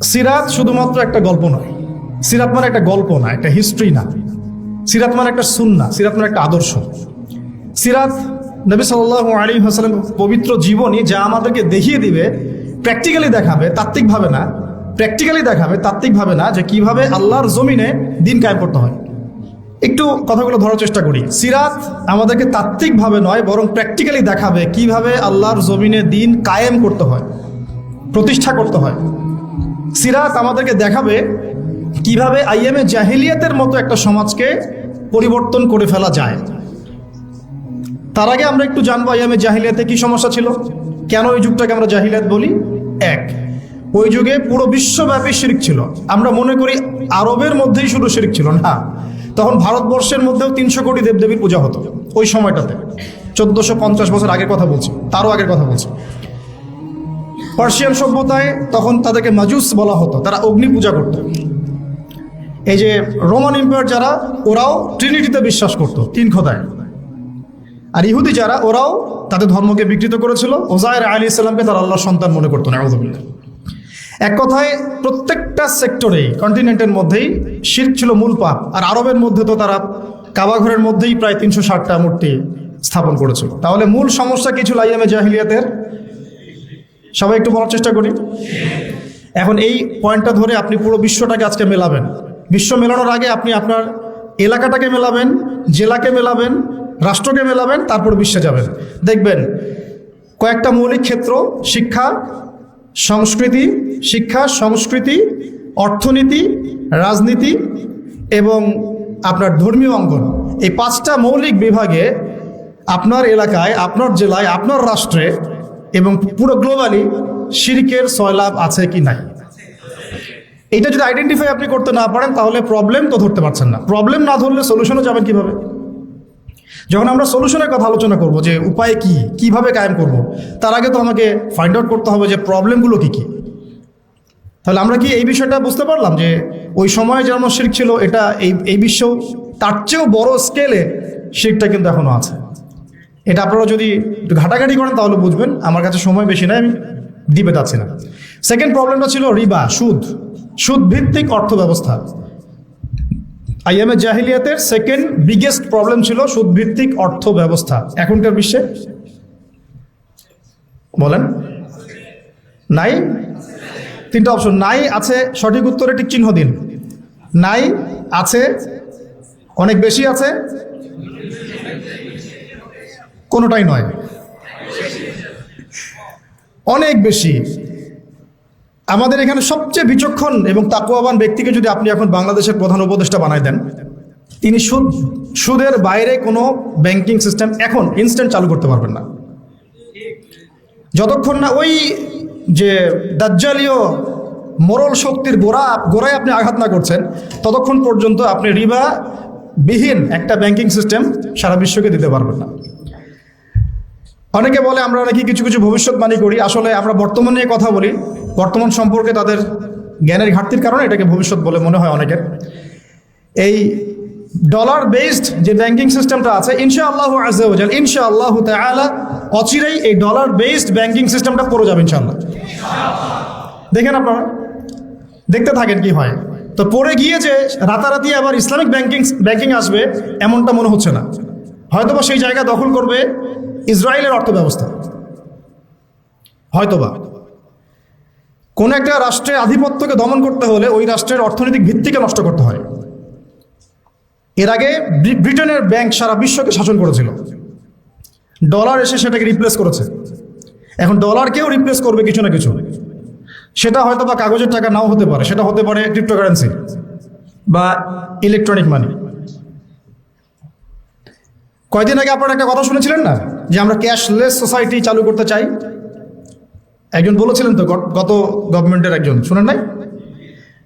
সিরাত শুধুমাত্র একটা গল্প নয়। সিরাত মানে একটা গল্প না, একটা হিস্ট্রি না। সিরাত মানে একটা সুন্নাহ, সিরাত মানে একটা আদর্শ। সিরাত নবী সাল্লাল্লাহু আলাইহি ওয়াসাল্লাম পবিত্র জীবনী, যা আমাদেরকে দেখিয়ে দিবে, প্র্যাকটিক্যালি দেখাবে, তাত্ত্বিকভাবে না, প্র্যাকটিক্যালি দেখাবে, তাত্ত্বিকভাবে না, যে কিভাবে আল্লাহর জমিনে দিন কায়েম করতে হয়। একটু কথাগুলো ধরার চেষ্টা করি। সিরাত আমাদেরকে তাত্ত্বিকভাবে নয়, বরং প্র্যাকটিক্যালি দেখাবে কিভাবে আল্লাহর জমিনে দিন কায়েম করতে হয়, প্রতিষ্ঠা করতে হয়। সিরাত আমাদেরকে দেখাবে কিভাবে আইয়ামে জাহিলিয়াতের মতো একটা সমাজকে পরিবর্তন করে ফেলা যায়। তার আগে আমরা একটু জানবো আইয়ামে জাহিলিয়াতে কি সমস্যা ছিল, কেন ওই যুগটাকে আমরা জাহিলিয়াত বলি। এক, ওই যুগে পুরো বিশ্বব্যাপী শিরক ছিল। আমরা মনে করি আরবের মধ্যেই শুধু শিরক ছিল, না। তখন ভারতবর্ষের মধ্যেও 300 কোটি দেবদেবীর পূজা হতো ওই সময়টাতে। 1450 বছর আগের কথা বলছি, তারও আগের কথা বলছি। পার্সিয়ান সভ্যতায় তখন তাদেরকে মাজুস বলা হতো, তারা অগ্নি পূজা করত। এই যে রোমান এম্পায়ার যারা, ওরাও ট্রিনিটিতে বিশ্বাস করত, 3 খোদায়। আর ইহুদি যারা, ওরাও তাদের ধর্মকে বিকৃত করেছিল। ওজায়ের আলাইহিস সালামকে তারা আল্লাহর সন্তান মনে করতো না। এক কথায় প্রত্যেকটা সেক্টরেই, কন্টিনেন্টের মধ্যেই শিরক ছিল মূল পাপ। আর আরবের মধ্যে তো তারা কাবা ঘরের মধ্যেই প্রায় 360টা মূর্তি স্থাপন করেছিল। তাহলে মূল সমস্যা কি ছিল আইয়ামে জাহিলিয়াতের? সবাই একটু বলার চেষ্টা করি। এখন এই পয়েন্টটা ধরে আপনি পুরো বিশ্বটাকে আজকে মেলাবেন। বিশ্ব মেলানোর আগে আপনি আপনার এলাকাটাকে মেলাবেন, জেলাকে মেলাবেন, রাষ্ট্রকে মেলাবেন, তারপর বিশ্বে যাবেন। দেখবেন কয়েকটা মৌলিক ক্ষেত্র, শিক্ষা, সংস্কৃতি, অর্থনীতি, রাজনীতি এবং আপনার ধর্মীয় অঙ্গন, এই 5টা মৌলিক বিভাগে আপনার এলাকায়, আপনার জেলায়, আপনার রাষ্ট্রে এবং পুরো গ্লোবালি শিরকের সয়লাভ আছে কি নাই। এটা যদি আইডেন্টিফাই আপনি করতে না পারেন, তাহলে প্রবলেম তো ধরতে পারছেন না। প্রবলেম না ধরলে সলিউশনে যাবেন কিভাবে? যখন আমরা সলিউশনের কথা আলোচনা করব, যে উপায় কি, কিভাবে কায়েম করব, তার আগে তো আমাকে ফাইন্ড আউট করতে হবে যে প্রবলেমগুলো কি কি। তাহলে আমরা কি এই বিষয়টা বুঝতে পারলাম যে ওই সময়ে যেমন শিরক ছিল, এটা এই বিশ্বেও তার চেয়েও বড় স্কেলে শিরকটা কিন্তু এখনো আছে। এটা আপনারা যদি একটু ঘাটাঘাটি করেন তাহলে বুঝবেন। আমার কাছে সময় বেশি নাই, আমি দিবে যাচ্ছি না। সেকেন্ড প্রবলেমটা ছিল রিবা, সুদ ভিত্তিক অর্থ ব্যবস্থা। আইয়ামে জাহিলিয়াতের সেকেন্ড বিগেস্ট প্রবলেম ছিল সুদ ভিত্তিক অর্থ ব্যবস্থা। এখনকার বিশ্বে বলেন নাই? 3টা অপশন নাই, আছে, সঠিক উত্তরে টিক চিহ্ন দিন। নাই, আছে, অনেক বেশি আছে, কোনোটাই নয়, অনেক বেশি। আমাদের এখানে সবচেয়ে বিচক্ষণ এবং তাকওয়াবান ব্যক্তিকে যদি আপনি এখন বাংলাদেশের প্রধান উপদেষ্টা বানায় দেন, তিনি সুদের বাইরে কোনো ব্যাংকিং সিস্টেম এখন ইনস্ট্যান্ট চালু করতে পারবেন না। যতক্ষণ না ওই যে দাজ্জালীয় মোরল শক্তির গোড়ায় আপনি আঘাত না করছেন, ততক্ষণ পর্যন্ত আপনি রিবা বিহীন একটা ব্যাংকিং সিস্টেম সারা বিশ্বকে দিতে পারবেন না। অনেকে বলে আমরা নাকি কিছু কিছু ভবিষ্যৎবাণী করি। আসলে আমরা বর্তমান নিয়ে কথা বলি, বর্তমান সম্পর্কে তাদের জ্ঞানের ঘাটতির কারণে এটাকে ভবিষ্যৎ বলে মনে হয় অনেকের। এই ডলার বেসড যে ব্যাংকিং সিস্টেমটা আছে, ইনশাআল্লাহ আযজা ওয়া জাল, ইনশাআল্লাহ তাআলা অচিরেই এই ডলার বেসড ব্যাংকিং সিস্টেমটা পড়ে যাবে ইনশাআল্লাহ। দেখেন, আপনারা দেখতে থাকেন কি হয়। তো পড়ে গিয়ে যে রাতারাতি আবার ইসলামিক ব্যাংকিং আসবে এমনটা মনে হচ্ছে না। হয়তোবা সেই জায়গা দখল করবে ইসরায়েলের অর্থ ব্যবস্থা। হয়তোবা কোন একটা রাষ্ট্রের আধিপত্যকে দমন করতে হলে ওই রাষ্ট্রের অর্থনৈতিক ভিত্তিকে নষ্ট করতে হয়। এর আগে ব্রিটেনের ব্যাংক সারা বিশ্বকে শাসন করেছিল, ডলার এসে সেটাকে রিপ্লেস করেছে। এখন ডলারকেও রিপ্লেস করবে কিছু না কিছু। সেটা হয়তো বা কাগজের টাকা নাও হতে পারে, সেটা হতে পারে ক্রিপ্টোকারেন্সি বা ইলেকট্রনিক মানি। কয়দিন আগে আপনারা একটা কথা শুনেছিলেন না, যে আমরা ক্যাশলেস সোসাইটি চালু করতে চাই? একজন বলেছিলেন তো, গত গভর্নমেন্টের একজন, শুনেন নাই?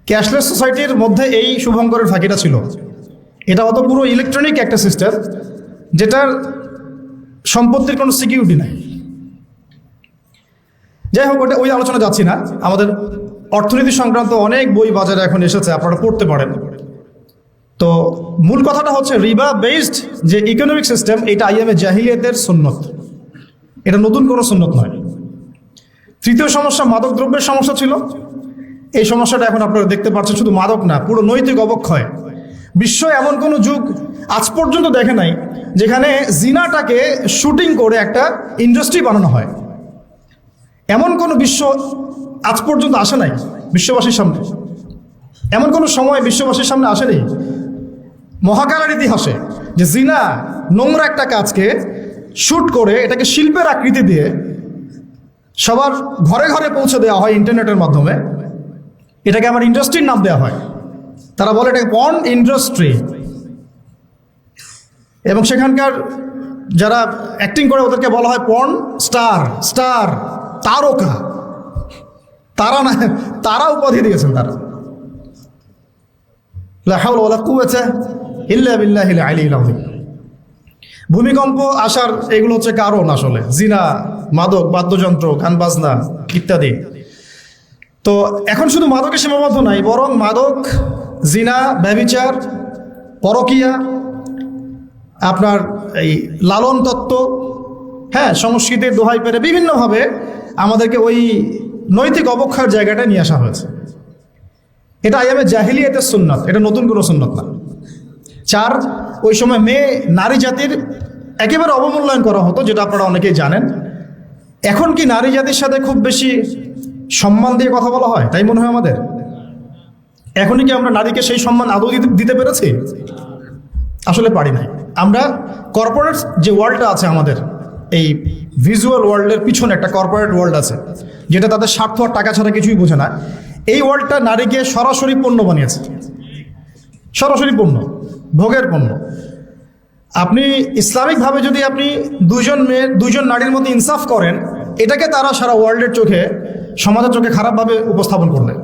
ক্যাশলেস সোসাইটির মধ্যে এই শুভঙ্করের ফাঁকিটা ছিল। এটা অত পুরো ইলেকট্রনিক একটা সিস্টেম, যেটার সম্পত্তির কোনো সিকিউরিটি নাই। যাই হোক, ওটা ওই আলোচনা যাচ্ছি না। আমাদের অর্থনীতি সংক্রান্ত অনেক বই বাজারে এখন এসেছে, আপনারা পড়তে পারেন। তো মূল কথাটা হচ্ছে রিবা বেসড যে ইকোনমিক সিস্টেম, এটা আইয়ামে জাহিলিয়াতের সুন্নত, এটা নতুন কোনো সুন্নত নয়। তৃতীয় সমস্যা মাদক দ্রব্যের সমস্যা ছিল। এই সমস্যাটা এখন আপনারা দেখতে পাচ্ছেন, শুধু মাদক না, পুরো নৈতিক অবক্ষয়। বিশ্ব এমন কোনো যুগ আজ পর্যন্ত দেখে নাই যেখানে জিনাটাকে শুটিং করে একটা ইন্ডাস্ট্রি বানানো হয়। এমন কোনো বিশ্ব আজ পর্যন্ত আসে নাই বিশ্ববাসীর সামনে, এমন কোনো সময় বিশ্ববাসীর সামনে আসেনি মহাকালের ইতিহাসে যে জিনা নোংরা একটা কাজকে শুট করে এটাকে শিল্পের আকৃতি দিয়ে সবার ঘরে ঘরে পৌঁছে দেওয়া হয় ইন্টারনেটের মাধ্যমে। এটাকে আমার ইন্ডাস্ট্রির নাম দেওয়া হয়, তারা বলে এটাকে পর্ন ইন্ডাস্ট্রি। এবং সেখানকার যারা অ্যাক্টিং করে ওদেরকে বলা হয় পর্ন স্টার, তারকা। তারা না, তারা উপাধি দিয়েছেন তারা। লা হাওলা ওয়ালা কুওয়াতা ইল্লা বিল্লাহিল আলিয়্যিল আযীম। ভূমিকম্প আসার এগুলো হচ্ছে কারণ, আসলে জিনা, মাদক, বাদ্যযন্ত্র, গান বাজনা ইত্যাদি। তো এখন শুধু মাদকে সীমাবদ্ধ নাই, বরং মাদক, জিনা, ব্যভিচার, পরকীয়া, আপনার এই লালন তত্ত্ব, হ্যাঁ, সংস্কৃতির দোহাই পেরে বিভিন্নভাবে আমাদেরকে ওই নৈতিক অবক্ষয়ের জায়গাটায় নিয়ে আসা হয়েছে। এটা আইয়ামে জাহিলিয়াতের সুন্নাত, এটা নতুন কোনো সুন্নাত না। 4, ওই সময় নারী জাতির একেবারে অবমূল্যায়ন করা হতো, যেটা আপনারা অনেকেই জানেন। এখন কি নারী জাতির সাথে খুব বেশি সম্মান দিয়ে কথা বলা হয় তাই মনে হয় আমাদের? এখনই কি আমরা নারীকে সেই সম্মান আদৌ দিতে পেরেছি? আসলে পারি নাই। আমরা কর্পোরেট যে ওয়ার্ল্ডটা আছে আমাদের, এই ভিজুয়াল ওয়ার্ল্ডের পিছনে একটা কর্পোরেট ওয়ার্ল্ড আছে, যেটা তাদের স্বার্থ আর টাকা ছাড়া কিছুই বোঝে না। এই ওয়ার্ল্ডটা নারীকে সরাসরি পণ্য বানিয়েছে, সরাসরি পণ্য, ভোগের পণ্য। আপনি ইসলামিকভাবে যদি আপনি দুইজন নারীর মধ্যে ইনসাফ করেন, এটাকে তারা সারা ওয়ার্ল্ডের চোখে, সমাজের চোখে খারাপভাবে উপস্থাপন করবে।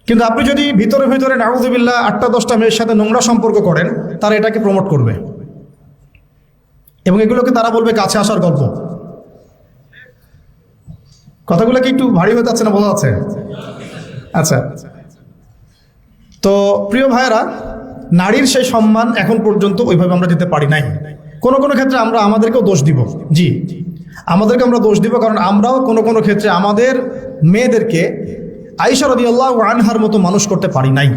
কিন্তু আপনি যদি ভিতরে ভিতরে নাউযুবিল্লাহ 8টা-10টা মেয়ের সাথে নোংরা সম্পর্ক করেন, তারা এটাকে প্রমোট করবে এবং এগুলোকে তারা বলবে কাছে আসার গল্প। কথাগুলো কি একটু ভারী হয়ে যাচ্ছে না, বোঝা যাচ্ছে? আচ্ছা, তো প্রিয় ভাইয়েরা, নারীর সেই সম্মান এখন পর্যন্ত ওইভাবে আমরা দিতে পারি নাই। কোনো কোনো ক্ষেত্রে আমরা আমাদেরকেও দোষ দিব, জি, আমাদেরকে আমরা দোষ দিব, কারণ আমরাও কোনো কোনো ক্ষেত্রে আমাদের মেয়েদেরকে আয়েশা রাদিয়াল্লাহু আনহার মতো মানুষ করতে পারি নাই।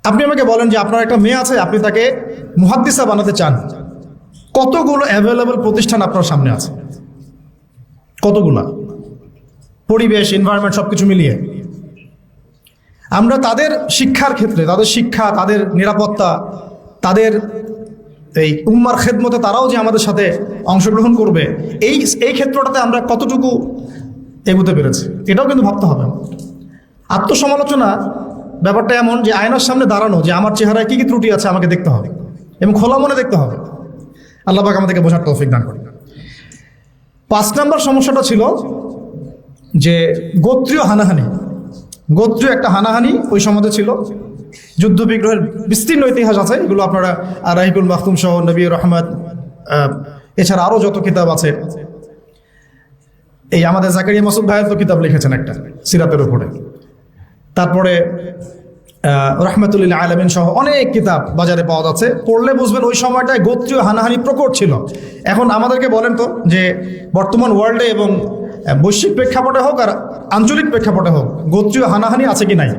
আপনি আমাকে বলেন যে আপনার একটা মেয়ে আছে, আপনি তাকে মুহাদ্দিসা বানাতে চান, কতগুলো অ্যাভেলেবল প্রতিষ্ঠান আপনার সামনে আছে, কতগুলা, পরিবেশ, এনভায়রনমেন্ট সবকিছু মিলিয়ে। আমরা তাদের শিক্ষার ক্ষেত্রে, তাদের শিক্ষা, তাদের নিরাপত্তা, তাদের এই উম্মার খেদমতে তারাও যে আমাদের সাথে অংশগ্রহণ করবে, এই ক্ষেত্রটাতে আমরা কতটুকু এগোতে পেরেছি, এটাও কিন্তু ভাবতে হবে। আত্মসমালোচনা ব্যাপারটা এমন যে আয়নার সামনে দাঁড়ানো, যে আমার চেহারায় কী কী ত্রুটি আছে আমাকে দেখতে হবে এবং খোলা মনে দেখতে হবে। আল্লাহ পাক আমাদেরকে বোঝার তৌফিক দান করেন। 5 নম্বর সমস্যাটা ছিল যে গোত্রীয় হানাহানি। গোত্রীয় একটা হানাহানি ওই সমাজে ছিল। যুদ্ধ বিগ্রহের বিস্তীর্ণ ইতিহাস আছে, এগুলো আপনারা রাহিকুল মাখতুম সহ, নবী রহমত, এছাড়া আরও যত কিতাব আছে। এই আমাদের জাকারিয়া মাসুদ ভাইয়ের তো কিতাব লিখেছেন একটা সিরাতের উপরে, তারপরে রহমতুল্লাহ আলামিন সহ অনেক কিতাব বাজারে পাওয়া যাচ্ছে। পড়লে বুঝবেন ওই সময়টায় গোত্রীয় হানাহানি প্রকট ছিল। এখন আমাদেরকে বলেন তো যে বর্তমান ওয়ার্ল্ডে এবং বৈশ্বিক প্রেক্ষাপটে হোক আর আঞ্চলিক প্রেক্ষাপটে হোক, গোত্রীয় হানাহানি আছে কি নাই?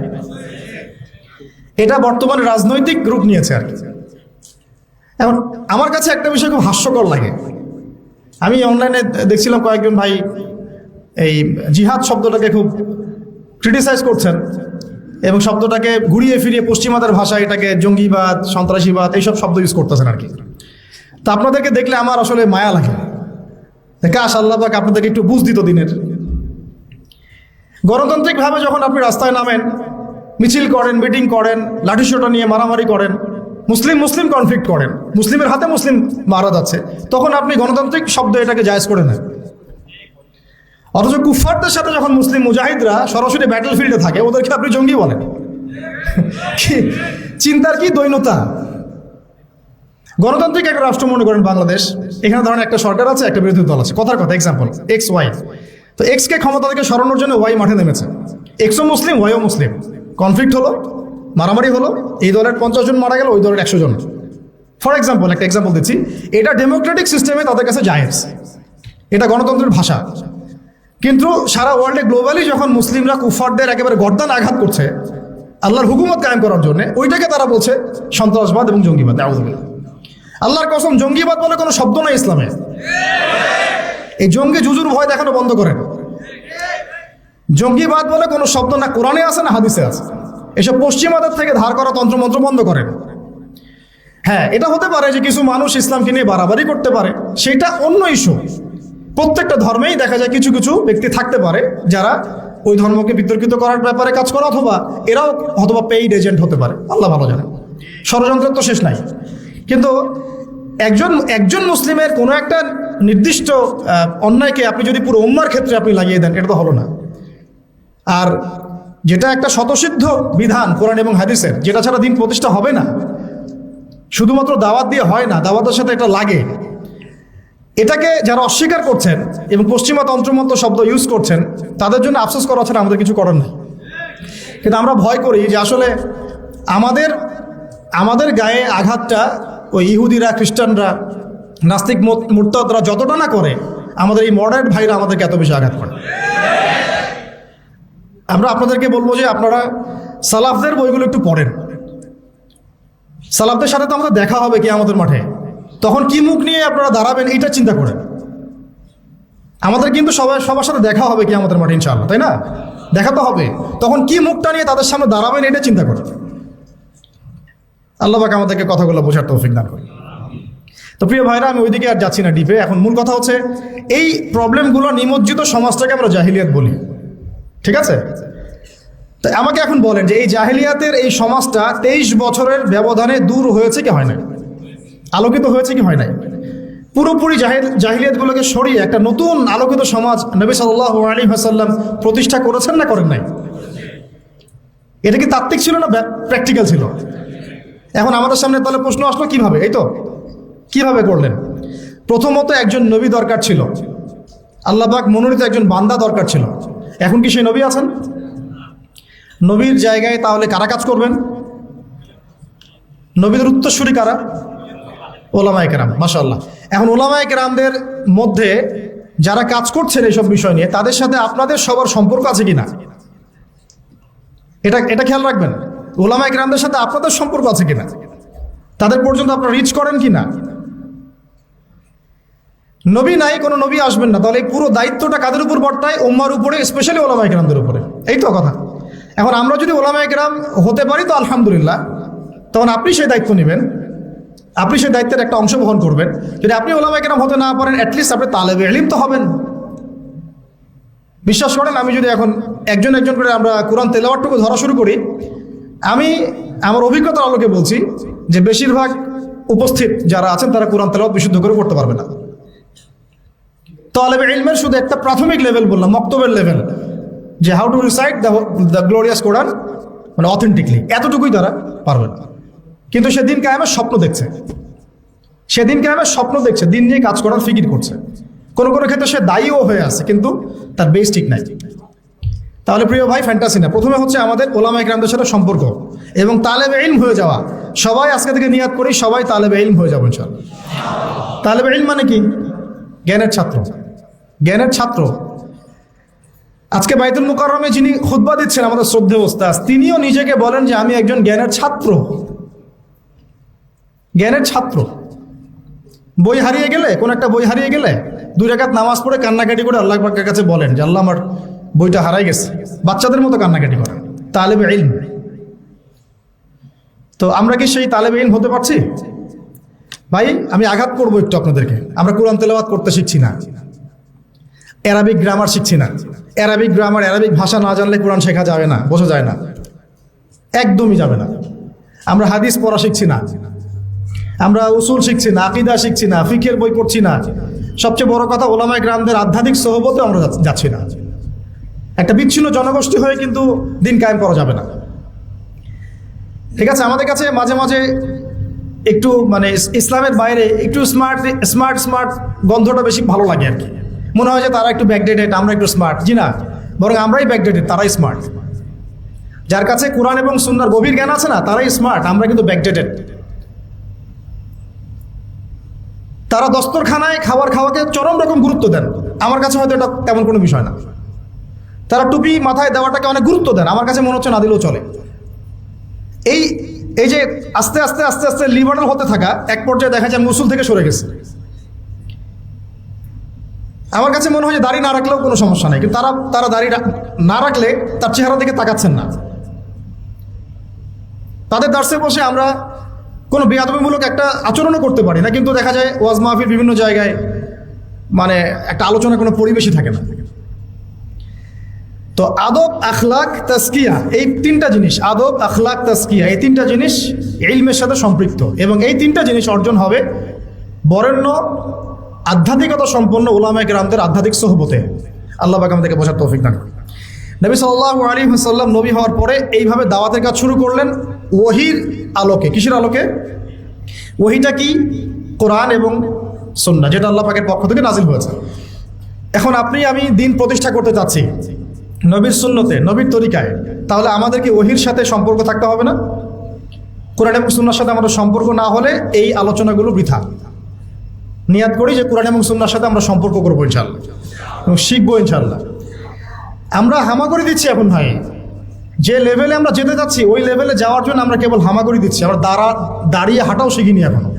এটা বর্তমানে রাজনৈতিক রূপ নিয়েছে আর কি। এখন আমার কাছে একটা বিষয় খুব হাস্যকর লাগে। আমি অনলাইনে দেখছিলাম কয়েকজন ভাই এই জিহাদ শব্দটাকে খুব ক্রিটিসাইজ করছেন এবং শব্দটাকে ঘুরিয়ে ফিরিয়ে পশ্চিমাদের ভাষায় এটাকে জঙ্গিবাদ, সন্ত্রাসীবাদ এইসব শব্দ ইউজ করতেছেন আর কি। তা আপনাদেরকে দেখলে আমার আসলে মায়া লাগে। কাশ আল্লাহ পাক আপনাদেরকে একটু বুঝ দিত দিনের। গণতান্ত্রিকভাবে যখন আপনি রাস্তায় নামেন, মিছিল করেন, মিটিং করেন, লাঠিসোঁটা নিয়ে মারামারি করেন, মুসলিম কনফ্লিক্ট করেন, মুসলিমের হাতে মুসলিম মারা যাচ্ছে, তখন আপনি গণতান্ত্রিক শব্দ এটাকে জায়েজ করে নেন। অথচ কুফফারদের সাথে যখন মুসলিম মুজাহিদরা সরাসরি ব্যাটল ফিল্ডে থাকে, ওদেরকে আপনি জঙ্গি বলেন। চিন্তার কি দৈন্যতা! গণতান্ত্রিক একটা রাষ্ট্র মনে করেন বাংলাদেশ, এখানে ধরেন একটা সরকার আছে, একটা বিরোধী দল আছে, কথার কথা এক্সাম্পল এক্স ওয়াই। তো এক্সকে ক্ষমতা থেকে সরানোর জন্য ওয়াই মাঠে নেমেছে। এক্সও মুসলিম, ওয়াইও মুসলিম, কনফ্লিক্ট হলো, মারামারি হলো, এই দলের 50 জন মারা গেল, ওই দলের 100 জন। ফর এক্সাম্পল, একটা এক্সাম্পল দিচ্ছি, এটা ডেমোক্রেটিক সিস্টেমে তাদের কাছে জায়েজ, এটা গণতন্ত্রের ভাষা। কিন্তু সারা ওয়ার্ল্ডে গ্লোবালি যখন মুসলিমরা কুফারদের একেবারে গর্দান আঘাত করছে আল্লাহর হুকুমত কায়েম করার জন্য, ওইটাকে তারা বলছে সন্ত্রাসবাদ এবং জঙ্গিবাদ। আউযুবিল্লাহ। আল্লাহর কসম, জঙ্গিবাদ বলে কোনো শব্দ নাই ইসলামে। এই জঙ্গি জুজুর ভয় দেখানো বন্ধ করেন। জঙ্গিবাদ বলে কোনো শব্দ না কোরআনে আছে না হাদিসে আছে। এসব পশ্চিমাদের থেকে ধার করা তন্ত্রমন্ত্র বন্ধ করেন। হ্যাঁ, এটা হতে পারে যে কিছু মানুষ ইসলামকে নিয়ে বাড়াবাড়ি করতে পারে, সেটা অন্য ইস্যু। প্রত্যেকটা ধর্মেই দেখা যায় কিছু কিছু ব্যক্তি থাকতে পারে যারা ওই ধর্মকে বিতর্কিত করার ব্যাপারে কাজ করে, অথবা এরাও অথবা পেইড এজেন্ট হতে পারে, আল্লাহ ভালো জানে। ষড়যন্ত্রের তো শেষ নাই। কিন্তু একজন মুসলিমের কোনো একটা নির্দিষ্ট অন্যায়কে আপনি যদি পুরো উম্মার ক্ষেত্রে আপনি লাগিয়ে দেন, এটা তো হলো না। আর যেটা একটা স্বতঃসিদ্ধ বিধান কোরআন এবং হাদিসের, যেটা ছাড়া দিন প্রতিষ্ঠা হবে না, শুধুমাত্র দাওয়াত দিয়ে হয় না, দাওয়াতের সাথে এটা লাগে, এটাকে যারা অস্বীকার করছেন এবং পশ্চিমা তন্ত্রমন্ত্র শব্দ ইউজ করছেন, তাদের জন্য আফসোস করা ছাড়া আমাদের কিছু করার নেই। কিন্তু আমরা ভয় করি যে আসলে আমাদের গায়ে আঘাতটা ওই ইহুদিরা, খ্রিস্টানরা, নাস্তিক মুরতাদরা যতটা না করে, আমাদের এই মডারেট ভাইরা আমাদেরকে এত বেশি আঘাত করে। আমরা আপনাদেরকে বলবো যে আপনারা সালাফদের বইগুলো একটু পড়েন। সালাফদের সাথে তো আমাদের দেখা হবে কিয়ামতের মাঠে, তখন কি মুখ নিয়ে আপনারা দাঁড়াবেন এইটা চিন্তা করেন। আমাদের কিন্তু সবার সাথে দেখা হবে কিয়ামতের মাঠে ইনশাআল্লাহ, তাই না? দেখা তো হবে, তখন কি মুখটা নিয়ে তাদের সামনে দাঁড়াবেন এটা চিন্তা করেন। আল্লাহ পাক আমাদেরকে কথাগুলো বোঝার তৌফিক দান করেন। তো প্রিয় ভাইরা, আমি ওইদিকে আর যাচ্ছি না ডিপে। এখন মূল কথা হচ্ছে এই প্রবলেমগুলো নিমজ্জিত সমাজটাকে আমরা জাহিলিয়াত বলি, ঠিক আছে? তো আমাকে এখন বলেন যে এই জাহিলিয়াতের এই সমাজটা 23 বছরের ব্যবধানে দূর হয়েছে কি হয় না? আলোকিত হয়েছে কি হয় নাই? পুরোপুরি জাহিলিয়াতগুলোকে সরিয়ে একটা নতুন আলোকিত সমাজ নবী সাল্লাল্লাহু আলাইহি ওয়াসাল্লাম প্রতিষ্ঠা করেছেন না করেন নাই? এটা কি তাত্ত্বিক ছিল না প্র্যাকটিক্যাল ছিল? এখন আমাদের সামনে তাহলে প্রশ্ন আসলো কিভাবে? এই তো কিভাবে করলেন? প্রথমত একজন নবী দরকার ছিল, আল্লাহ পাক মনোনীত একজন বান্দা দরকার ছিল। এখন কি সেই নবী আছেন? নবীর জায়গায় তাহলে কারা কাজ করবেন? নবীদের উত্তরসূরি কারা? ওলামায়ে কেরাম। মাশাআল্লাহ। এখন ওলামায়ে কেরামদের মধ্যে যারা কাজ করছেন এইসব বিষয় নিয়ে, তাদের সাথে আপনাদের সবার সম্পর্ক আছে কিনা এটা খেয়াল রাখবেন। ওলামায়ে কেরামদের সাথে আপনাদের সম্পর্ক আছে কিনা, তাদের পর্যন্ত আপনারা রিচ করেন কিনা। নবী নাই, কোনো নবী আসবেন না, তাহলে এই পুরো দায়িত্বটা কাদের উপর বর্তায়? উম্মার উপরে, স্পেশালি ওলামায়ে কেরামদের উপরে। এই তো কথা। এখন আমরা যদি ওলামায়ে কেরাম হতে পারি তো আলহামদুলিল্লাহ, তখন আপনি সেই দায়িত্ব নেবেন, আপনি সেই দায়িত্বের একটা অংশ বহন করবেন। যদি আপনি ওলামায়ে কেরাম হতে না পারেন, অ্যাটলিস্ট আপনি তালেবে ইলম তো হবেন। বিশ্বাস করেন, আমি যদি এখন একজন করে আমরা কোরআন তেলাওয়াতটুকু ধরা শুরু করি, আমি আমার অভিজ্ঞতার আলোকে বলছি যে বেশিরভাগ উপস্থিত যারা আছেন তারা কোরআন তেলাওয়াত বিশুদ্ধ করে করতে পারবে না। তালেবে ইলমের শুধু একটা প্রাথমিক লেভেল বললাম, মক্তবের লেভেল, যে how to recite the glorious Quran মানে অথেন্টিকলি, এতটুকুই তারা পারবে না। কিন্তু সেদিন কায়েমের স্বপ্ন দেখছে, দিন নিয়ে কাজ করার ফিকির করছে। কোনো ক্ষেত্রে সে দায়ীও হয়ে আছে, কিন্তু তার বেস ঠিক নাই। তাহলে প্রিয় ভাই, ফ্যান্টাসি না, প্রথমে হচ্ছে আমাদের ওলামায়ে কেরামদের সাথে সম্পর্ক এবং তালেবে ইলম হয়ে যাওয়া। সবাই আজকে থেকে নিয়াত করি, সবাই তালেবে ইলম হয়ে যাবো ইনশাআল্লাহ। তালেবে ইলম মানে কি? জ্ঞানের ছাত্র। আজকে বাইতুল মুকাররমে যিনি খুতবা দিচ্ছেন, আমাদের শ্রদ্ধেয় ওস্তাদ, তিনিও নিজেকে বলেন যে আমি একজন জ্ঞানের ছাত্র। বই হারিয়ে গেলে, কোন একটা বই হারিয়ে গেলে 2 রাকাত নামাজ পড়ে কান্নাকাটি করে আল্লাহ পাকের কাছে বলেন যে আল্লাহ আমার বইটা হারাই গেছে, বাচ্চাদের মতো কান্নাকাটি করেন। তালেবে ইলম। তো আমরা কি সেই তালেবে ইলম হতে পারছি? ভাই, আমি আঘাত করবো একটু আপনাদেরকে। আমরা কোরআন তেলাওয়াত করতে শিখছি না, অ্যারাবিক গ্রামার শিখছি না। অ্যারাবিক ভাষা না জানলে কোরআন শেখা যাবে না, বোঝা যায় না, একদমই যাবে না। আমরা হাদিস পড়া শিখছি না, আমরা উসুল শিখছি না, আকীদা শিখছি না, ফিকহের বই পড়ছি না। সবচেয়ে বড় কথা, ওলামায়ে কেরামদের আধ্যাত্মিক সোহবতে আমরা যাচ্ছি না। একটা বিচ্ছিন্ন জনগোষ্ঠী হয়ে কিন্তু দিন কায়েম করা যাবে না। ঠিক আছে, আমাদের কাছে মাঝে মাঝে একটু মানে ইসলামের বাইরে একটু স্মার্ট গন্ধটা বেশি ভালো লাগে আর কি। মনে হয় যে তারা একটু ব্যাকডেটেড, আমরা একটু স্মার্ট। জি না, বরং আমরাই ব্যাকডেটেড, তারাই স্মার্ট। যার কাছে কোরআন এবং সুন্নাহর গভীর জ্ঞান আছে না, তারাই স্মার্ট, আমরা কিন্তু ব্যাকডেটেড। তারা দস্তরখানায় খাওয়াকে চরম রকম গুরুত্ব দেন, আমার কাছে হয়তো এটা তেমন কোনো বিষয় না। তারা টুপি মাথায় দেওয়াটাকে অনেক গুরুত্ব দেন, আমার কাছে মনে হচ্ছে না দিলেও চলে। এই এই যে আস্তে আস্তে আস্তে আস্তে লিবারাল হতে থাকা, এক পর্যায়ে দেখা যায় মুসুল থেকে সরে গেছে। আমার কাছে মনে হয় যে দাড়ি না রাখলেও কোনো সমস্যা নেই, কিন্তু তারা দাড়ি না রাখলে তার চেহারা দিকে তাকাচ্ছেন না। তাদের দার্সে বসে আমরা কোনো বেয়াদবিমূলক একটা আচরণও করতে পারি না, কিন্তু দেখা যায় ওয়াজ মাহফিল বিভিন্ন জায়গায় মানে একটা আলোচনা কোনো পরিবেশই থাকে না। তো আদব, আখলাক, তাজকিয়া, এই তিনটা জিনিস, আদব, আখলাক, তাজকিয়া, এই তিনটা জিনিস ইলমের সাথে সম্পৃক্ত, এবং এই তিনটা জিনিস অর্জন হবে বরেণ্য আধ্যাত্মিকতা সম্পন্ন উলামায়ে কেরামদের আধ্যাত্মিক সোহবতে। আল্লাহ পাক আমাদেরকে বোঝার তৌফিক দান করুন। নবী সাল্লাল্লাহু আলাইহি ওয়াসাল্লাম নবী হওয়ার পরে এইভাবে দাওয়াতের কাজ শুরু করলেন ওহীর আলোকে। কিসের আলোকে? ওহীটা কি? কোরআন এবং সুন্নাহ, যেটা আল্লাহ পাকের পক্ষ থেকে নাজিল হয়েছে। এখন আপনি আমি দিন প্রতিষ্ঠা করতে চাচ্ছি নবীর সুন্নতে, নবীর তরিকায়, তাহলে আমাদেরকে ওহীর সাথে সম্পর্ক থাকতে হবে না? কোরআন এবং সুন্নাহর সাথে আমাদের সম্পর্ক না হলে এই আলোচনাগুলো বৃথা। নিয়াত করি যে কোরআন এবং সুন্নাহর সাথে আমরা সম্পর্ক করবো ইনশাআল্লাহ এবং শিখবো ইনশাআল্লাহ। আমরা হামাগুড়ি দিচ্ছি এখন ভাই, যে লেভেলে আমরা যেতে যাচ্ছি ওই লেভেলে যাওয়ার জন্য আমরা কেবল হামাগুড়ি দিচ্ছি, আমরা দাঁড়িয়ে হাঁটাও শিখিনি এখনো।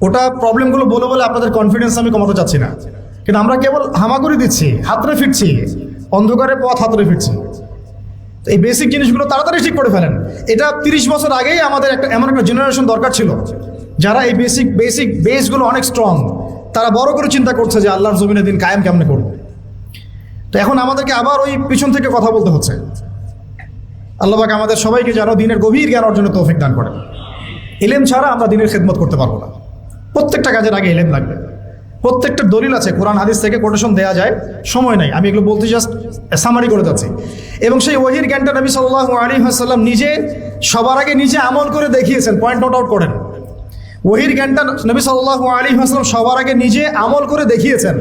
ওটা প্রবলেমগুলো বলে বলে আপনাদের কনফিডেন্স আমি কমাতে চাচ্ছি না, কিন্তু আমরা কেবল হামাগুড়ি দিচ্ছি, হাতড়ে ফিরছি, অন্ধকারে পথ হাতড়ে ফিরছি। এই বেসিক জিনিসগুলো তাড়াতাড়ি ঠিক করে ফেলেন। এটা 30 বছর আগেই আমাদের এমন একটা জেনারেশন দরকার ছিল যারা এই বেসিক বেসগুলো অনেক স্ট্রং, তারা বড় করে চিন্তা করছে যে আল্লাহর জমিনে দিন কায়েম কেমনে করবে। তো এখন আমাদেরকে আবার ওই পিছন থেকে কথা বলতে হচ্ছে। আল্লাহ পাক আমাদের সবাইকে যেন দিনের গভীর জ্ঞান অর্জনের তৌফিক দান করেন। ইলম ছাড়া আমরা দিনের খেদমত করতে পারবো না। প্রত্যেকটা কাজের আগে ইলম লাগবে। প্রত্যেকটা দলিল আছে, কোরআন হাদিস থেকে কোটেশন দেওয়া যায়, সময় নাই, আমি এগুলো বলতে জাস্ট সামারি করে যাচ্ছি। এবং সেই ওহীর জ্ঞানটা নবী সাল্লাল্লাহু আলাইহি ওয়াসাল্লাম নিজে সবার আগে নিজে আমল করে দেখিয়েছেন। পয়েন্ট নোট আউট করেন, ওহীর জ্ঞানটা নবী সাল্লাল্লাহু আলাইহি ওয়াসাল্লাম সবার আগে নিজে আমল করে দেখিয়েছেন।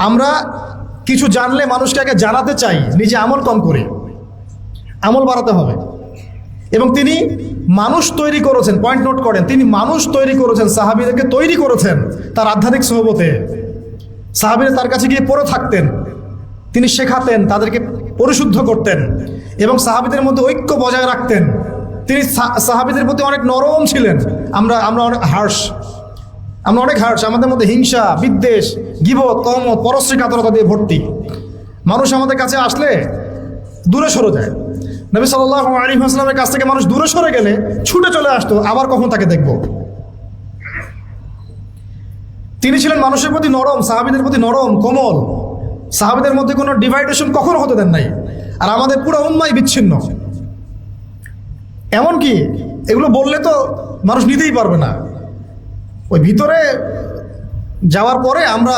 আমরা কিছু জানলে মানুষকে আগে জানাতে চাই, নিজে আমল কম করি, আমল বাড়াতে হবে। এবং তিনি মানুষ তৈরি করেছেন, পয়েন্ট নোট করেন, তিনি মানুষ তৈরি করেছেন, সাহাবীদেরকে তৈরি করেছেন তার আধ্যাত্মিক সোহবতে। সাহাবীরা তার কাছে গিয়ে পড়ে থাকতেন, তিনি শেখাতেন, তাদেরকে পরিশুদ্ধ করতেন এবং সাহাবীদের মধ্যে ঐক্য বজায় রাখতেন। তিনি সাহাবীদের প্রতি অনেক নরম ছিলেন। আমরা অনেক হার্শ, আমাদের মধ্যে হিংসা, বিদ্বেষ, গীবত, তহমত, পরশ্রী কাতরতা দিয়ে ভর্তি। মানুষ আমাদের কাছে আসলে দূরে সরে যায়। নবী সাল্লাল্লাহু আলাইহি ওয়াসাল্লামের কাছ থেকে মানুষ দূরে সরে গেলে ছুটে চলে আসতো, আবার কখন তাকে দেখব। তিনি ছিলেন মানুষের প্রতি নরম, সাহাবীদের প্রতি নরম, কোমল। সাহাবীদের মধ্যে কোনো ডিভাইডেশন কখনো হতে দেন নাই। আর আমাদের পুরো উম্মাহ বিচ্ছিন্ন। এমনকি এগুলো বললে তো মানুষ নিতেই পারবে না। ওই ভিতরে যাওয়ার পরে আমরা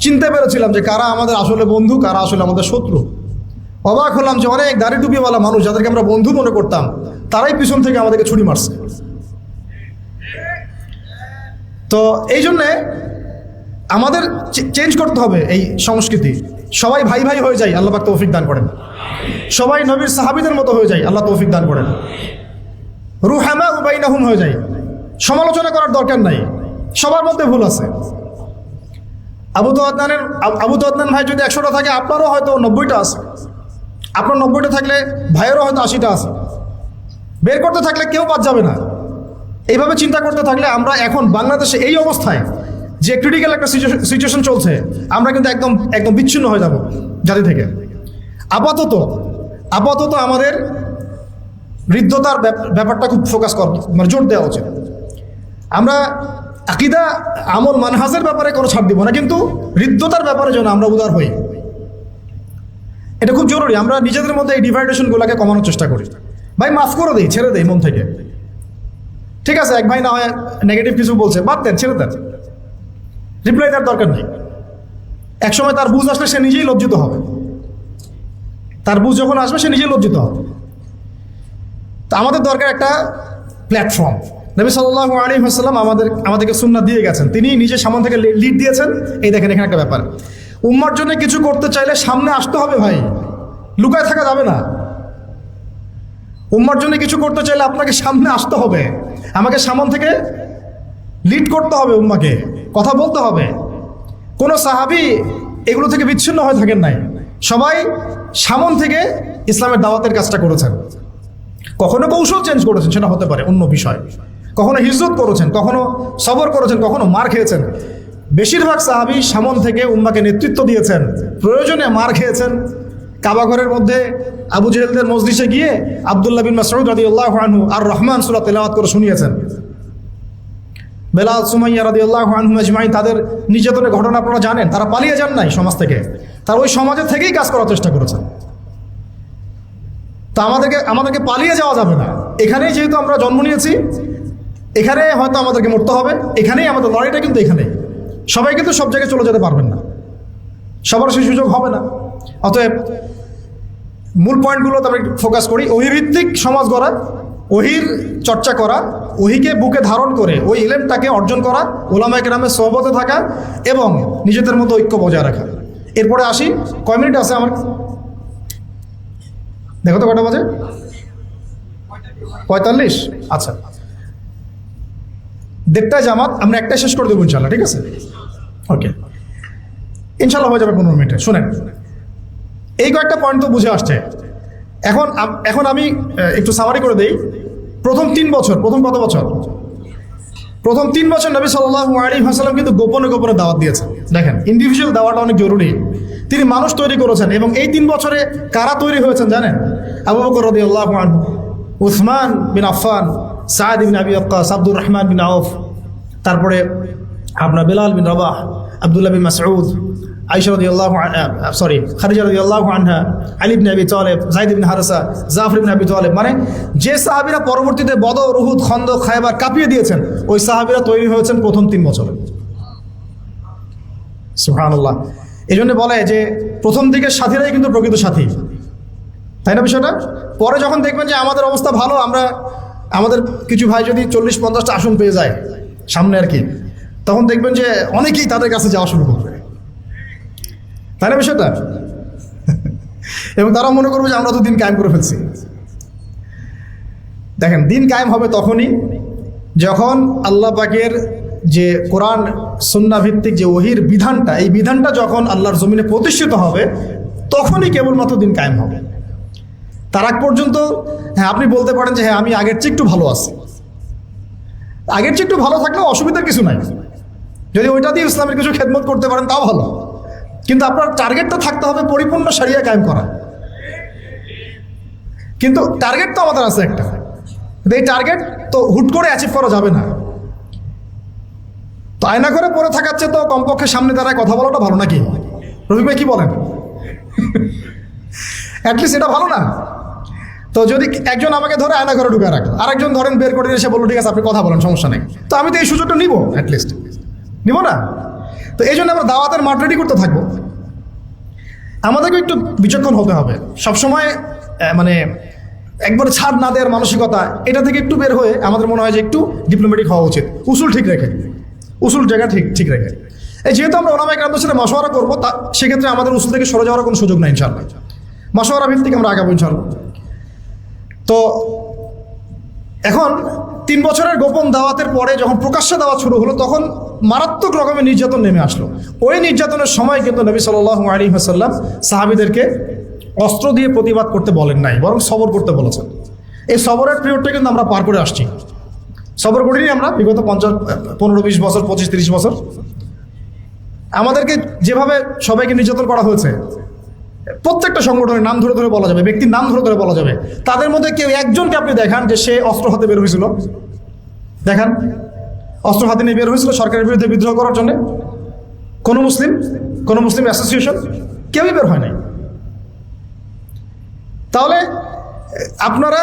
চিনতে পেরেছিলাম যে কারা আমাদের আসলে বন্ধু, কারা আসলে আমাদের শত্রু। অবাক হলাম যে অনেক দাড়ি টুপিওয়ালা মানুষ যাদেরকে আমরা বন্ধু মনে করতাম, তারাই পিছন থেকে আমাদেরকে ছুরি মারছে। তো এই জন্যে আমাদের চেঞ্জ করতে হবে এই সংস্কৃতি। সবাই ভাই ভাই হয়ে যায়, আল্লাহ পাক তৌফিক দান করেন। সবাই নবীর সাহাবীদের মতো হয়ে যায়, আল্লাহ তৌফিক দান করেন। রুহামা বাইনাহুম হয়ে যায়, সমালোচনা করার দরকার নাই, সবার মধ্যে ভুল আছে। আবু আদনান ভাই যদি 100টা থাকে, আপনারও হয়তো 90টা আছে। আপনার 90টা থাকলে ভাইয়েরও হয়তো 80টা আছে। বের করতে থাকলে কেউ বাদ যাবে না। এইভাবে চিন্তা করতে থাকলে আমরা এখন বাংলাদেশে এই অবস্থায় যে ক্রিটিক্যাল একটা সিচুয়েশন চলছে, আমরা কিন্তু একদম বিচ্ছিন্ন হয়ে যাব জাতি থেকে। আপাতত আমাদের হৃদ্যতার ব্যাপারটা খুব ফোকাস মানে জোর দেওয়া উচিত। আমরা আকীদা, আমল, মানহাজের ব্যাপারে কোনো ছাড় দিব না, কিন্তু হৃদ্যতার ব্যাপারে যেন আমরা উদার হই, এটা খুব জরুরি। আমরা নিজেদের মধ্যে এই ডিভাইডেশনগুলোকে কমানোর চেষ্টা করি। ভাই মাফ করে দিই, ছেড়ে দেই মন থেকে। ঠিক আছে, এক ভাই না হয় নেগেটিভ কিছু বলছে, বাদ দেন, ছেড়ে দেন, রিপ্লাই দেওয়ার দরকার নেই। একসময় তার বুঝ আসলে সে নিজেই লজ্জিত হবে। তার বুঝ যখন আসবে সে নিজেই লজ্জিত হবে। তো আমাদের দরকার একটা প্ল্যাটফর্ম। নবী সাল্লাল্লাহু আলাইহি ওয়াসাল্লাম আমাদেরকে সুন্নাহ দিয়ে গেছেন, তিনি নিজে সামনে থেকে লিড দিয়েছেন। এই দেখেন, এখানে একটা ব্যাপার, উম্মার জন্য কিছু করতে চাইলে সামনে আসতে হবে ভাই, লুকায় থাকা যাবে না। উম্মার জন্য কিছু করতে চাইলে আপনাকে সামনে আসতে হবে, আমাকে সামনে থেকে লিড করতে হবে উম্মাকে। কথা বলতে হবে। কোনো সাহাবী এগুলো থেকে বিচ্ছিন্ন হয়ে থাকেন নাই, সবাই সামন থেকে ইসলামের দাওয়াতের কাজটা করেছেন। কখনো কৌশল চেঞ্জ করেছেন, সেটা হতে পারে অন্য বিষয়, কখনো হিজরত করেছেন, কখনো সবর করেছেন, কখনো মার খেয়েছেন। বেশিরভাগ সাহাবী সামন থেকে উম্মাকে নেতৃত্ব দিয়েছেন, প্রয়োজনে মার খেয়েছেন। কাবা ঘরের মধ্যে আবু জেহেলদের মজলিসে গিয়ে আব্দুল্লাহ বিন মাসউদ রাদিয়াল্লাহু আনহু আর রহমান সূরা তেলাওয়াত করে শুনিয়েছেন। বেলাল, সুমাইয়া রাদিয়াল্লাহু আনহুম আজমাইন, তাদের নির্যাতনের ঘটনা আপনারা জানেন। তারা পালিয়ে যান নাই সমাজ থেকে, তারা ওই সমাজের থেকেই কাজ করার চেষ্টা করেছেন। তা আমাদেরকে পালিয়ে যাওয়া যাবে না। এখানেই যেহেতু আমরা জন্ম নিয়েছি, এখানে হয়তো আমাদেরকে মরতে হবে, এখানেই আমাদের লড়াইটা কিন্তু এখানেই। সবাই কিন্তু সব জায়গায় চলে যেতে পারবেন না, সবার সেই সুযোগ হবে না। অতএব মূল পয়েন্টগুলোতে আমরা ফোকাস করি। ওহীভিত্তিক সমাজ গড়া, ওহীর চর্চা করা, ওহীকে বুকে ধারণ করে ওই ইলমটাকে অর্জন করা, উলামায়ে কেরামের সোহবতে থাকা এবং নিজেদের মতো ঐক্য বজায় রাখা। এরপরে আসি, কয় মিনিট আছে আমার? দেখো তো কটা বাজে? 45। আচ্ছা, 1:30টায় জামাত, আমরা 1টায় শেষ করে দেবো ইনশাল্লাহ, ঠিক আছে? ওকে, ইনশাল্লাহ হয়ে যাবে 15 মিনিটে। শোনেন, এই কয়েকটা পয়েন্ট তো বুঝে আসছে। এখন আমি একটু সামারি করে দেই। প্রথম 3 বছর, প্রথম কত বছর? প্রথম 3 বছর নবী সাল্লাল্লাহু আলাইহি ওয়াসাল্লাম কিন্তু গোপনে গোপনে দাওয়াত দিয়েছেন। দেখেন, ইন্ডিভিজুয়াল দাওয়াটা অনেক জরুরি। তিনি মানুষ তৈরি করেছেন, এবং এই 3 বছরে কারা তৈরি হয়েছেন জানেন? আবু বকর রাদিয়াল্লাহু আনহু, উসমান বিন আফফান, সাদ বিন আবি ওয়াক্কাস, আব্দুর রহমান বিন আউফ, তারপরে আপনার বেলাল বিন রাবাহ, আব্দুল্লাহ বিন মাসউদ, আয়েশা রাদিয়াল্লাহু খাদিজা রাদিয়াল্লাহু আনহা, আলী ইবনে আবি তালেব, যায়েদ ইবনে হারেসা, জাফর ইবনে আবি তালেব। মানে যে সাহাবীরা পরবর্তীতে বদর, উহুদ, খন্দক, খায়বার কাঁপিয়ে দিয়েছেন, ওই সাহাবীরা তৈরি হয়েছেন প্রথম 3 বছরে। সুবহানাল্লাহ। এই জন্য বলে যে প্রথম দিকের সাথীরাই কিন্তু প্রকৃত সাথী, তাই না বিষয়টা? পরে যখন দেখবেন যে আমাদের অবস্থা ভালো, আমাদের কিছু ভাই যদি 40-50টা আসন পেয়ে যায় সামনে আর কি, তখন দেখবেন যে অনেকেই তাদের কাছে যাওয়া শুরু করবে, তাই না বিষয়টা? এবং তারা মনে করবে যে আমরা তো দিন কায়েম করে ফেলছি। দেখেন, দিন কায়েম হবে তখনই যখন আল্লাহ পাকের যে কোরআন সুন্নাহ ভিত্তিক যে ওহীর বিধানটা, এই বিধানটা যখন আল্লাহর জমিনে প্রতিষ্ঠিত হবে, তখনই কেবলমাত্র দিন কায়েম হবে। তার আগ পর্যন্ত হ্যাঁ আপনি বলতে পারেন যে হ্যাঁ আমি আগের চেয়ে একটু ভালো আছি, আগের চেয়ে একটু ভালো থাকলেও অসুবিধার কিছু নাই। যদি ওইটা দিয়ে ইসলামের কিছু খেদমত করতে পারেন তাও ভালো, কিন্তু আপনার টার্গেটটা থাকতে হবে পরিপূর্ণ শরিয়া কায়েম করা। কিন্তু টার্গেট তো আমাদের আছে একটা, এই টার্গেট তো হুট করে অ্যাচিভ করা যাবে না। তো আয়না করে পড়ে থাকার চেয়ে তো কমপক্ষে সামনে দাঁড়ায় কথা বলাটা ভালো, নাকি রফিক ভাই কি বলেন? অ্যাটলিস্ট এটা ভালো না? তো যদি একজন আমাকে ধরে আয়না ঘরে ঢুকে রাখলো, আরেকজন ধরেন বের করে এসে বললো ঠিক আছে আপনি কথা বলেন, সমস্যা নেই, তো আমি তো এই সুযোগটা নিব, অ্যাটলিস্ট নিব না? তো এই জন্য আমরা দাওয়াতের মাঠ রেডি করতে থাকবো। আমাদেরকে একটু বিচক্ষণ হতে হবে সবসময়, মানে একবারে ছাড় না দেওয়ার মানসিকতা, এটা থেকে একটু বের হয়ে আমাদের মনে হয় যে একটু ডিপ্লোম্যাটিক হওয়া উচিত, উসুল ঠিক রেখে, উসুল জায়গা ঠিক রেখে। এই যেহেতু আমরা ওলামায়ে কেরামদের সাথে মাশওয়ারা করবো, তা সেক্ষেত্রে আমাদের উসুল থেকে সরে যাওয়ার কোনো সুযোগ নাই ইনশাআল্লাহ। মাশওয়ারা ভিত্তিক আমরা আগাবো ইনশাআল্লাহ। তো এখন 3 বছরের গোপন দাওয়াতের পরে যখন প্রকাশ্য দাওয়াত শুরু হলো, তখন মারাত্মক রকমের নির্যাতন নেমে আসলো। ওই নির্যাতনের সময় কিন্তু নবী সাল্লাল্লাহু আলাইহি ওয়াসাল্লাম সাহাবীদেরকে অস্ত্র দিয়ে প্রতিবাদ করতে বলেন নাই, বরং সবর করতে বলেছেন। এই সবরের পিরিয়ডটা কিন্তু আমরা পার করে আসছি। সবর করিনি আমরা বিগত 15-20 বছর, 25-30 বছর। আমাদেরকে যেভাবে সবাইকে নির্যাতন করা হয়েছে, প্রত্যেকটা সংগঠনের নাম ধরে ধরে বলা যাবে, ব্যক্তির নাম ধরে ধরে বলা যাবে, তাদের মধ্যে কেউ একজনকে আপনি দেখান যে সে অস্ত্র হাতে বের হয়েছিল, দেখান অস্ত্র হাতে নিয়ে বের হয়েছিল সরকারের বিরুদ্ধে বিদ্রোহ করার জন্য? কোনো মুসলিম অ্যাসোসিয়েশন কেউই বের হয় নাই। তাহলে আপনারা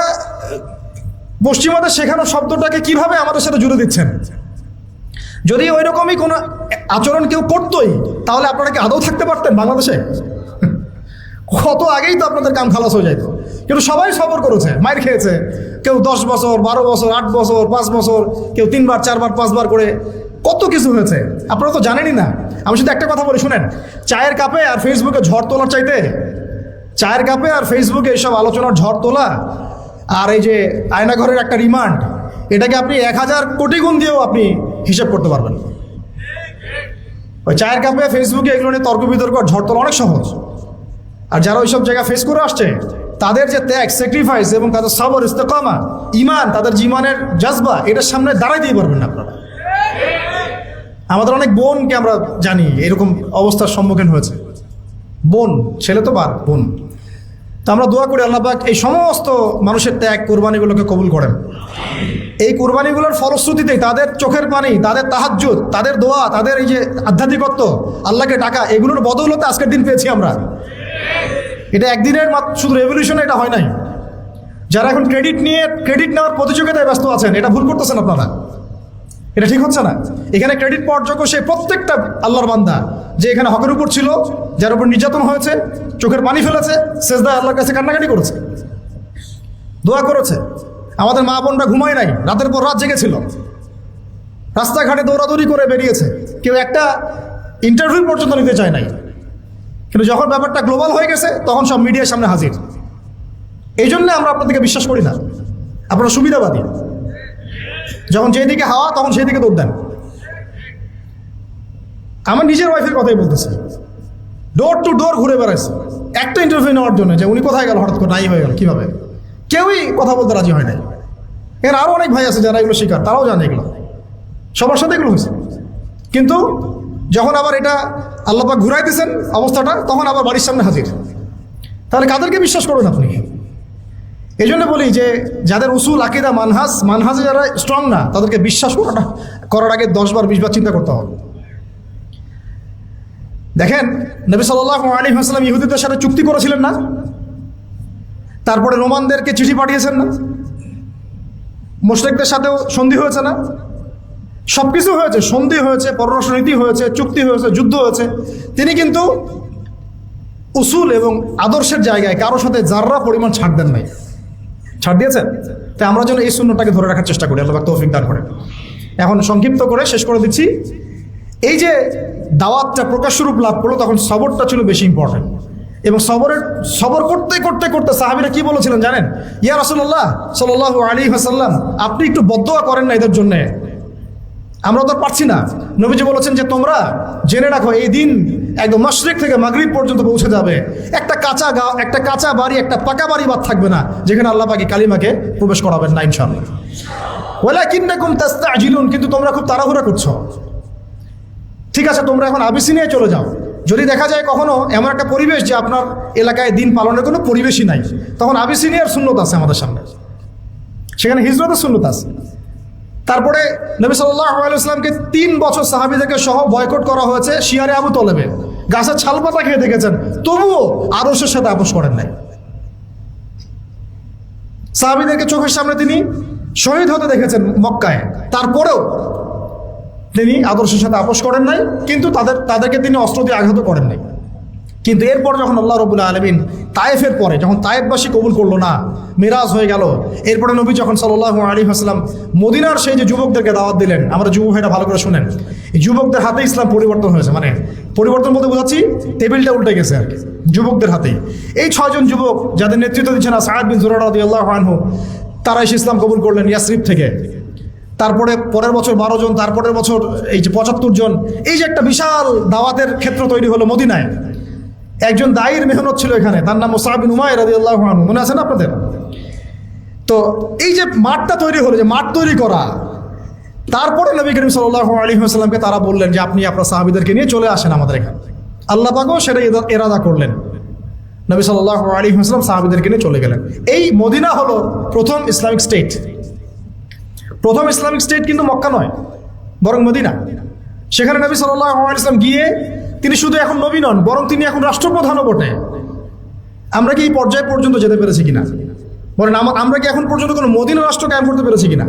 পশ্চিমাদের শেখানো শব্দটাকে কিভাবে আমাদের সাথে জুড়ে দিচ্ছেন? যদি ওই রকমই কোনো আচরণ কেউ করতোই, তাহলে আপনারা কি আদৌ থাকতে পারতেন বাংলাদেশে? কত আগেই তো আপনাদের কাম খালাস হয়ে যাইত। কিন্তু সবাই সবর করেছে, মাইর খেয়েছে, কেউ 10 বছর, 12 বছর, 8 বছর, 5 বছর, কেউ 3 বার, 4 বার, 5 বার করে, কত কিছু হয়েছে আপনারা তো জানেনই না। আমি শুধু একটা কথা বলি, শুনেন, চায়ের কাপে আর ফেসবুকে ঝড় তোলার চাইতে, চায়ের কাপে আর ফেসবুকে এইসব আলোচনার ঝড় তোলা আর এই যে আয়নাঘরের একটা রিমান্ড, এটাকে আপনি 1000 কোটি গুণ দিয়েও আপনি হিসাব করতে পারবেন। ওই চায়ের কাপে ফেসবুকে এগুলো নিয়ে তর্ক বিতর্ক ঝড় তোলা অনেক সহজ। আর যারা ওইসব জায়গা ফেস করে আসছে, তাদের যে ত্যাগ, স্যাক্রিফাইস এবং তাদের সবর, ইস্তেকামা, ইমান, তাদের জীবনের জজবা, এটার সামনে দাঁড়াইতেই পারবেন না আপনারা। আমাদের অনেক বোনকে আমরা জানি এরকম অবস্থার সম্মুখীন হয়েছে। বোন, ছেলে তো বাদ, বোন। তো আমরা দোয়া করি আল্লাহ পাক এই সমস্ত মানুষের ত্যাগ, কোরবানিগুলোকে কবুল করেন। এই কোরবানিগুলোর ফলশ্রুতিতেই তাদের চোখের পানি, তাদের তাহাজ্জুদ, তাদের দোয়া, তাদের এই যে আধ্যাত্মিকত্ব, আল্লাহকে ডাকা, এগুলোর বদৌলতে আজকের দিন পেয়েছি আমরা। এটা একদিনের শুধু রেভলিউশন এটা হয় নাই। যারা এখন ক্রেডিট নেওয়ার প্রতিযোগিতায় ব্যস্ত আছেন, এটা ভুল করতেছেন আপনারা, এটা ঠিক হচ্ছে না। এখানে ক্রেডিট পাওয়ার যোগ্য সেই প্রত্যেকটা আল্লাহর বান্দা যে এখানে হকের উপর ছিল, যার উপর নির্যাতন হয়েছে, চোখের পানি ফেলেছে, সেজদায় আল্লাহর কাছে কান্নাকাটি করেছে, দোয়া করেছে। আমাদের মা বোনরা ঘুমায় নাই, রাতের পর রাত জেগেছিল, রাস্তাঘাটে দৌড়াদৌড়ি করে বেরিয়েছে, কেউ একটা ইন্টারভিউ পর্যন্ত নিতে চায় নাই। কিন্তু যখন ব্যাপারটা গ্লোবাল হয়ে গেছে, তখন সব মিডিয়ার সামনে হাজির। এই জন্য আমরা আপনাদেরকে বিশ্বাস করি না, আপনারা সুবিধাবাদী। যখন যেদিকে হাওয়া, তখন সেই দিকে দৌড় দেন। আমার নিজের ওয়াইফের কথাই বলতেছি, ডোর টু ডোর ঘুরে বেড়াইছে একটা ইন্টারভিউ নেওয়ার জন্য, যে উনি কোথায় গেল, হঠাৎ করে নাই হয়ে গেল কীভাবে, কেউই কথা বলতে রাজি হয় নাই। এর আরও অনেক ভাই আছে যারা এগুলো শিকার, তারাও জানে এগুলো, সবার সাথে এগুলো হয়েছে। কিন্তু যখন আবার এটা আল্লাহ পাক ঘুরাই দিয়েছেন অবস্থাটা, তখন আবার বাড়ির সামনে হাজির। তাহলে কাদেরকে বিশ্বাস করবেন আপনি? এই জন্য বলি যে যাদের উসুল, আকিদা, মানহাজে যারা স্ট্রং না, তাদেরকে বিশ্বাস করার আগে 10 বার 20 বার চিন্তা করতে হবে। দেখেন, নবী সাল্লাল্লাহু আলাইহি ওয়াসাল্লাম ইহুদিদের সাথে চুক্তি করেছিলেন না? তারপরে রোমানদেরকে চিঠি পাঠিয়েছেন না? মুশরিকদের সাথেও সন্ধি হয়েছে না? সব কিছু হয়েছে, সন্ধি হয়েছে, পররাষ্ট্রনীতি হয়েছে, চুক্তি হয়েছে, যুদ্ধ হয়েছে। তিনি কিন্তু উসুল এবং আদর্শের জায়গায় কারোর সাথে যাররা পরিমাণ ছাড় দেন নাই। ছাড় দিয়েছেন? তাই আমরা যেন এই সুন্নতটাকে ধরে রাখার চেষ্টা করি। আল্লাহ পাক তৌফিক দান করেন। এখন সংক্ষিপ্ত করে শেষ করে দিচ্ছি। এই যে দাওয়াতটা প্রকাশ্য রূপ লাভ করলো, তখন সবরটা ছিল বেশি ইম্পর্টেন্ট। এবং সবর করতে করতে করতে সাহাবীরা কি বলেছিলেন জানেন? ইয়া রাসূলুল্লাহ সাল্লাল্লাহু আলাইহি ওয়াসাল্লাম, আপনি একটু বদদোয়া করেন না এদের জন্যে, আমরা তো পারছি না। নবীজি বলেছেন যে তোমরা জেনে রাখো, এই দিন একদম মাশরিক থেকে মাগরিব পর্যন্ত পৌঁছে যাবে, একটা কাঁচা বাড়ি, একটা পাকা বাড়ি বাদ থাকবে না যেখানে আল্লাহ পাক কালিমাকে প্রবেশ করাবেন না ইনশাআল্লাহ। ওয়ালাকিন্নাকুম তাস্তাজিলুন, কিন্তু তোমরা খুব তাড়াহুড়া করছো। ঠিক আছে, তোমরা এখন আবিসিনিয়ায় চলে যাও। যদি দেখা যায় কখনো এমন একটা পরিবেশ যে আপনার এলাকায় দিন পালনের কোনো পরিবেশই নাই, তখন আবিসিনিয়ার সুন্নত আছে আমাদের সামনে, সেখানে হিজরতের সুন্নত আছে। তারপরে নবী সাল্লাল্লাহু আলাইহি ওয়াসাল্লামকে 3 বছর সাহাবীদেরকে সহ বয়কট করা হয়েছে শিয়ারে আবু তলেবে। গাছের ছালপাতা খেয়ে দেখেছেন, তবুও আরশের সাথে আপোষ করেন নাই। সাহাবীদেরকে চোখের সামনে তিনি শহীদ হতে দেখেছেন মক্কায়, তারপরেও তিনি আদর্শের সাথে আপোষ করেন নাই, কিন্তু তাদেরকে তিনি অস্ত্র দিয়ে আঘাত করেন নাই। কিন্তু এরপর যখন আল্লাহ রাব্বুল আলামিন তায়েফের পরে যখন তায়েফবাসী কবুল করলো না, মিরাজ হয়ে গেল, এরপরে নবী যখন সাল্লাল্লাহু আলাইহি ওয়াসাল্লাম মদিনার সেই যে যুবকদেরকে দাওয়াত দিলেন, আমরা যুবক ভাইরা ভালো করে শুনেন, এই যুবকদের হাতে ইসলাম পরিবর্তন হয়েছে। মানে পরিবর্তন বলতে বোঝাচ্ছি, টেবিলটা উল্টে গেছে আর কি, যুবকদের হাতেই। এই 6 জন যুবক যাদের নেতৃত্ব দিচ্ছেন সাআদ বিন যুরারা রাদিয়াল্লাহু আনহু, তারা এসে ইসলাম কবুল করলেন ইয়াসরিব থেকে। তারপরে পরের বছর 12 জন, তারপরের বছর এই যে 75 জন। এই যে একটা বিশাল দাওয়াতের ক্ষেত্র তৈরি হলো মদিনায়। একজন দায়ীর মেহনত ছিল এখানে, তার নাম মুসআব বিন উমাইর রাদিয়াল্লাহু আনহু, মনে আছে না আপনাদের? তো এই যে মাঠটা তৈরি হলো, যে মাঠ তৈরি করা, তারপরে নবী করিম সাল্লাল্লাহু আলাইহি ওয়াসাল্লামকে তারা বললেন যে আপনি আপনার সাহাবীদেরকে নিয়ে চলে আসেন আমাদের এখানে। আল্লাহ পাকও সেটা ইরাদা করলেন। নবী সাল্লাল্লাহু আলাইহি ওয়াসাল্লাম সাহাবীদেরকে নিয়ে চলে গেলেন। এই মদিনা হলো প্রথম ইসলামিক স্টেট। প্রথম ইসলামিক স্টেট কিন্তু মক্কা নয়, বরং মদিনা। সেখানে নবী সাল্লাল্লাহু আলাইহি ওয়াসাল্লাম গিয়ে তিনি শুধু এখন নবী নন, বরং তিনি এখন রাষ্ট্রপ্রধানও বটে। আমরা কি এই পর্যায় পর্যন্ত যেতে পেরেছি কিনা বলেন? আমরা কি এখন পর্যন্ত কোনো মদিনা রাষ্ট্র কায়েম করতে পেরেছি কিনা?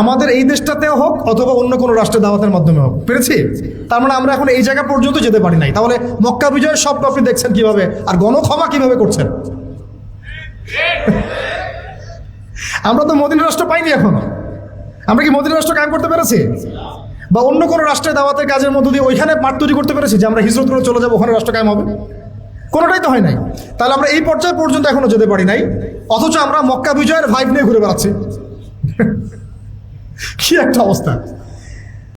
আমাদের এই দেশটাতেও হোক অথবা অন্য কোনো রাষ্ট্রের দাওয়াতের মাধ্যমে হোক, পেরেছি? তার মানে আমরা এখন এই জায়গা পর্যন্ত যেতে পারি নাই। তাহলে মক্কা বিজয়ের সব আপনি দেখছেন কিভাবে, আর গণক্ষমা কিভাবে করছেন। আমরা তো মদিনা রাষ্ট্র পাইনি এখনো। আমরা কি মদিনা রাষ্ট্র কায়েম করতে পেরেছি? বা অন্য কোনো রাষ্ট্রের দাওয়াতের কাজের মধ্য দিয়ে ওইখানে মাঠ তৈরি করতে পেরেছি যে আমরা হিজরত করে চলে যাবো, ওখানে রাষ্ট্র কায়েম হবে? কোনোটাই তো হয় নাই। তাহলে আমরা এই পর্যায়ে পর্যন্ত এখনো যেতে পারি নাই, অথচ আমরা মক্কা বিজয়ের ভাইব নিয়ে ঘুরে বেড়াচ্ছি। কি একটা অবস্থা।